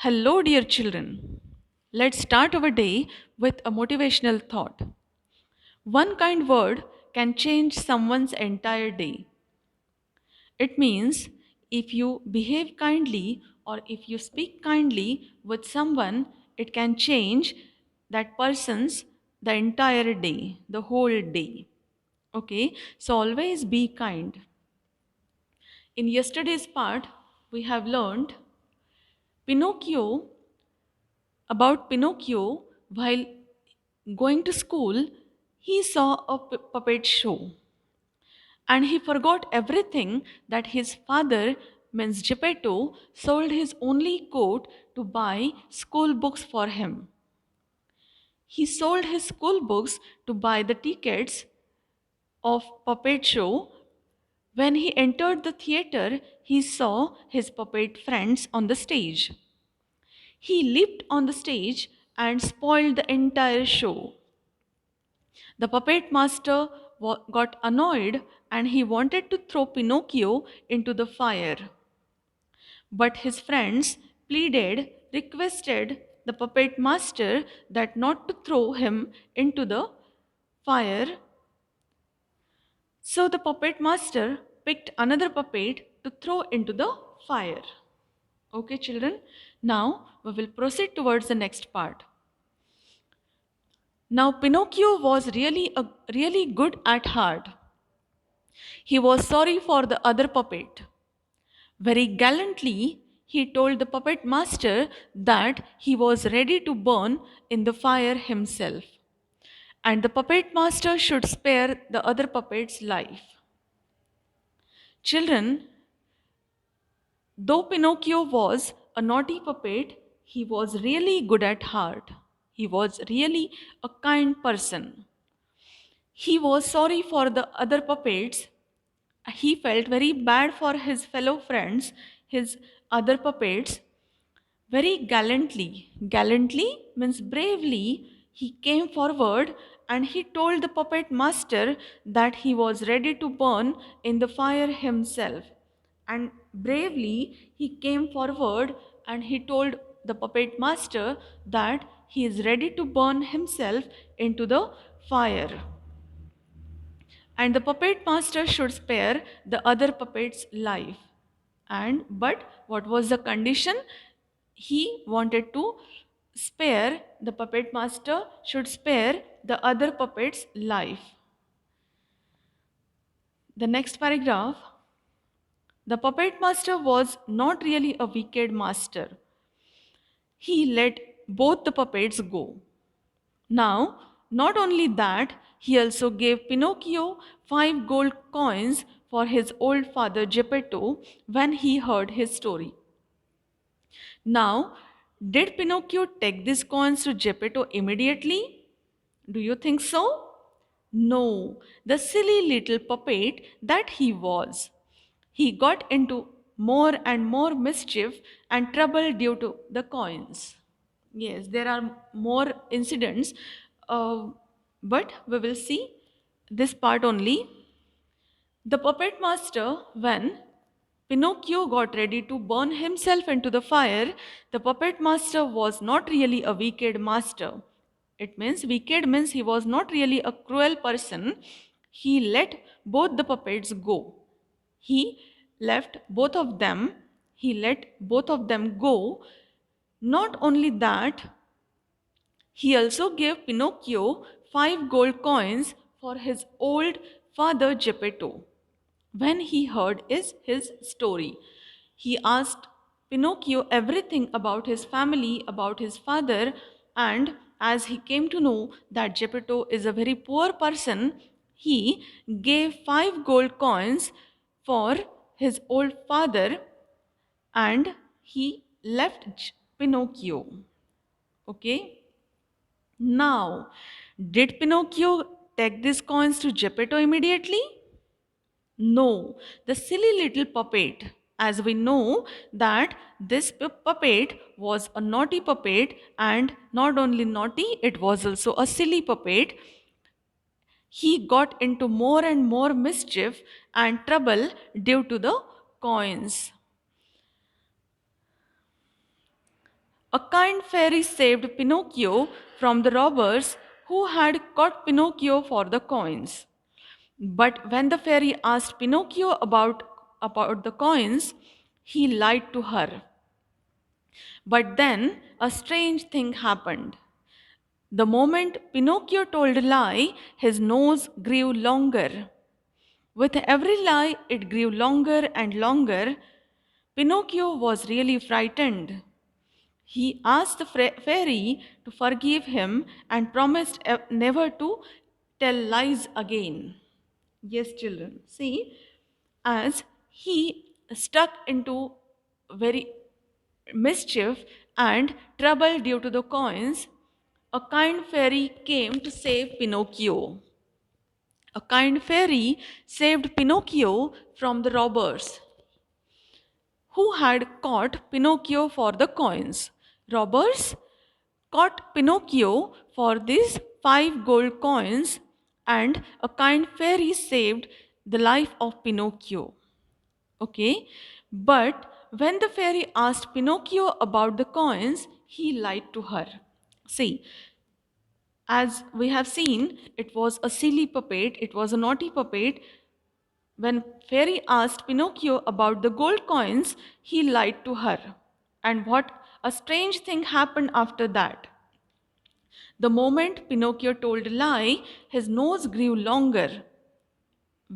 Hello, dear children. Let's start our day with a motivational thought. One kind word can change someone's entire day. It means if you behave kindly or if you speak kindly with someone, it can change that person's the entire day, the whole day. Okay, so always be kind. In yesterday's part, we have learned Pinocchio about Pinocchio. While going to school, he saw a puppet show and he forgot everything that his father, means Geppetto, sold his only coat to buy school books for him. He sold his school books to buy the tickets of puppet show. When he entered the theater, he saw his puppet friends on the stage. He leaped on the stage and spoiled the entire show. The puppet master got annoyed and he wanted to throw Pinocchio into the fire. But his friends pleaded, requested the puppet master that not to throw him into the fire. So the puppet master picked another puppet to throw into the fire. Okay, children. Now we will proceed towards the next part. Now Pinocchio was really good at heart. He was sorry for the other puppet. Very gallantly, he told the puppet master that he was ready to burn in the fire himself, and the puppet master should spare the other puppet's life. Children, though Pinocchio was a naughty puppet, he was really good at heart. He was really a kind person. He was sorry for the other puppets. He felt very bad for his fellow friends, his other puppets. Very gallantly means bravely, he came forward and he told the puppet master that he was ready to burn in the fire himself. And bravely, he came forward and he told the puppet master that he is ready to burn himself into the fire and the puppet master should spare the other puppet's life. And but what was the condition? He wanted to spare the puppet master should spare the other puppet's life. The next paragraph. The puppet master was not really a wicked master. He let both the puppets go. Now, not only that, he also gave Pinocchio 5 gold coins for his old father Geppetto when he heard his story. Now, did Pinocchio take these coins to Geppetto immediately? Do you think so? No, the silly little puppet that he was. He got into more and more mischief and trouble due to the coins. Yes, there are more incidents, uh, but we will see this part only. The puppet master, when Pinocchio got ready to burn himself into the fire, the puppet master was not really a wicked master. It means wicked means he was not really a cruel person. He let both the puppets go. He left both of them. He let both of them go. Not only that, he also gave Pinocchio 5 gold coins for his old father Geppetto. When he heard his story, he asked Pinocchio everything about his family, about his father, and as he came to know that Geppetto is a very poor person, he gave 5 gold coins for his old father and he left Pinocchio. Okay? Now, did Pinocchio take these coins to Geppetto immediately? No, the silly little puppet. As we know that this puppet was a naughty puppet and not only naughty, it was also a silly puppet. He got into more and more mischief and trouble due to the coins. A kind fairy saved Pinocchio from the robbers who had caught Pinocchio for the coins. But when the fairy asked Pinocchio about the coins, he lied to her. But then a strange thing happened. The moment Pinocchio told a lie, his nose grew longer. With every lie, it grew longer and longer. Pinocchio was really frightened. He asked the fairy to forgive him and promised never to tell lies again. Yes, children. See, as he stuck into very mischief and trouble due to the coins, a kind fairy came to save Pinocchio. A kind fairy saved Pinocchio from the robbers who had caught Pinocchio for the coins. Robbers caught Pinocchio for these 5 gold coins, and a kind fairy saved the life of Pinocchio. Okay, but when the fairy asked Pinocchio about the coins, he lied to her. See, as we have seen, it was a silly puppet, it was a naughty puppet. When fairy asked Pinocchio about the gold coins, he lied to her. And what a strange thing happened after that. The moment Pinocchio told a lie, his nose grew longer.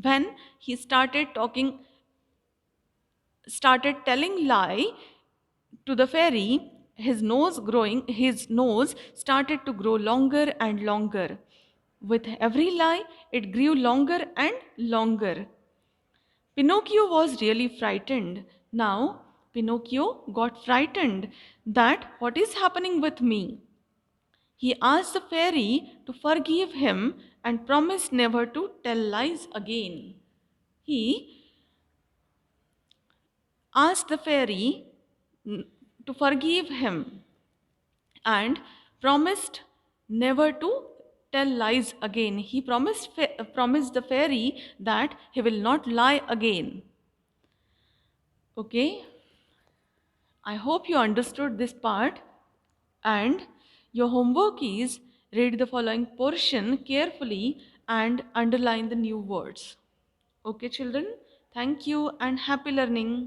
When he started telling lie to the fairy, his nose started to grow longer and longer. With every lie, it grew longer and longer. Pinocchio was really frightened. Now, Pinocchio got frightened that what is happening with me? He asked the fairy to forgive him and promised never to tell lies again. He asked the fairy to forgive him and promised never to tell lies again. He promised the fairy that he will not lie again. Okay, I hope you understood this part, and your homework is read the following portion carefully and underline the new words. Okay, children, thank you and happy learning.